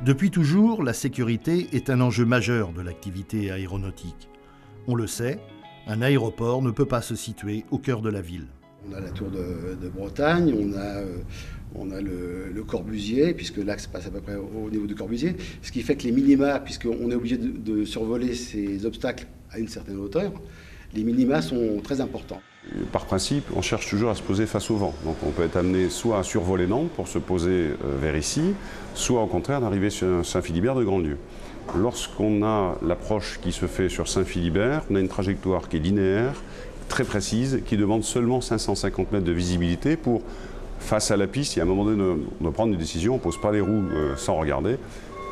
Depuis toujours, la sécurité est un enjeu majeur de l'activité aéronautique. On le sait, un aéroport ne peut pas se situer au cœur de la ville. On a la tour de Bretagne, on a le Corbusier, puisque l'axe passe à peu près au niveau du Corbusier, ce qui fait que les minima, puisqu'on est obligé de survoler ces obstacles à une certaine hauteur, les minima sont très importants. Par principe, on cherche toujours à se poser face au vent. Donc on peut être amené soit à survoler Nantes pour se poser vers ici, soit au contraire d'arriver sur Saint-Philibert de Grandlieu. Lorsqu'on a l'approche qui se fait sur Saint-Philibert, on a une trajectoire qui est linéaire, très précise, qui demande seulement 550 mètres de visibilité pour, face à la piste, il y a un moment donné, on doit prendre une décision, on ne pose pas les roues sans regarder.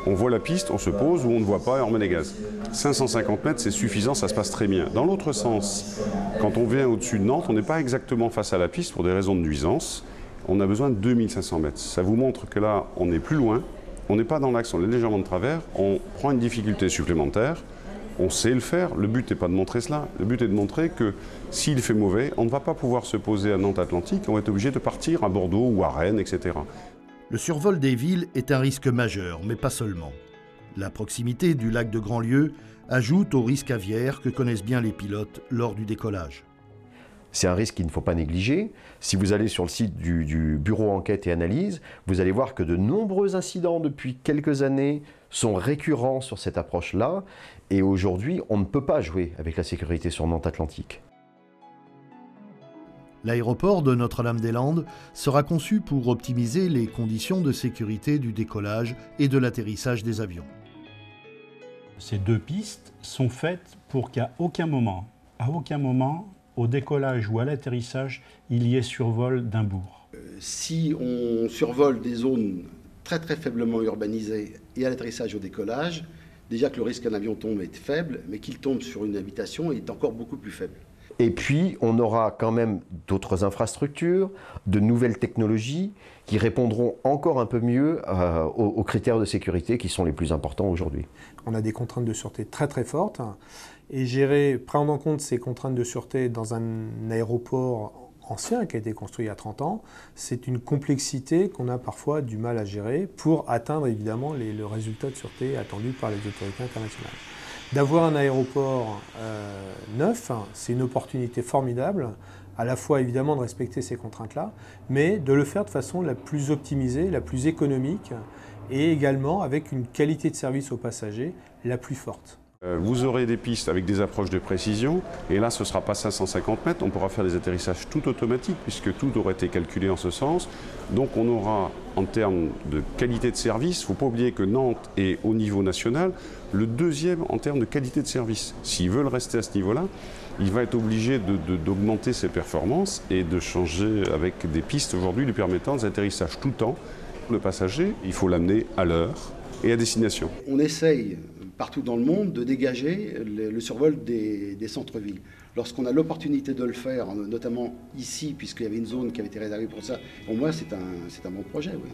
On voit la piste, on se pose, ou on ne voit pas et on remet les gaz. 550 mètres, c'est suffisant, ça se passe très bien. Dans l'autre sens, quand on vient au-dessus de Nantes, on n'est pas exactement face à la piste pour des raisons de nuisance. On a besoin de 2500 mètres. Ça vous montre que là, on est plus loin, on n'est pas dans l'axe, on est légèrement de travers, on prend une difficulté supplémentaire. On sait le faire, le but n'est pas de montrer cela, le but est de montrer que s'il fait mauvais, on ne va pas pouvoir se poser à Nantes-Atlantique, on va être obligé de partir à Bordeaux ou à Rennes, etc. Le survol des villes est un risque majeur, mais pas seulement. La proximité du lac de Grandlieu ajoute au risque aviaire que connaissent bien les pilotes lors du décollage. C'est un risque qu'il ne faut pas négliger. Si vous allez sur le site du bureau enquête et analyse, vous allez voir que de nombreux incidents depuis quelques années sont récurrents sur cette approche-là. Et aujourd'hui, on ne peut pas jouer avec la sécurité sur Nantes-Atlantique. L'aéroport de Notre-Dame-des-Landes sera conçu pour optimiser les conditions de sécurité du décollage et de l'atterrissage des avions. Ces deux pistes sont faites pour qu'à aucun moment, au décollage ou à l'atterrissage, il y ait survol d'un bourg. Si on survole des zones très faiblement urbanisées et à l'atterrissage et au décollage, déjà que le risque qu'un avion tombe est faible, mais qu'il tombe sur une habitation est encore beaucoup plus faible. Et puis, on aura quand même d'autres infrastructures, de nouvelles technologies qui répondront encore un peu mieux aux critères de sécurité qui sont les plus importants aujourd'hui. On a des contraintes de sûreté très fortes et prendre en compte ces contraintes de sûreté dans un aéroport ancien qui a été construit il y a 30 ans, c'est une complexité qu'on a parfois du mal à gérer pour atteindre évidemment le résultat de sûreté attendu par les autorités internationales. D'avoir un aéroport neuf, c'est une opportunité formidable, à la fois évidemment de respecter ces contraintes-là, mais de le faire de façon la plus optimisée, la plus économique et également avec une qualité de service aux passagers la plus forte. Vous aurez des pistes avec des approches de précision, et là ce ne sera pas 550 mètres, on pourra faire des atterrissages tout automatiques, puisque tout aura été calculé en ce sens. Donc on aura, en termes de qualité de service, il ne faut pas oublier que Nantes est au niveau national le deuxième en termes de qualité de service. S'ils veulent rester à ce niveau-là, il va être obligé d'augmenter ses performances et de changer avec des pistes aujourd'hui lui permettant des atterrissages tout le temps. Le passager, il faut l'amener à l'heure et à destination. On essaye partout dans le monde de dégager le survol des centres-villes. Lorsqu'on a l'opportunité de le faire, notamment ici, puisqu'il y avait une zone qui avait été réservée pour ça, pour moi c'est un bon projet, oui.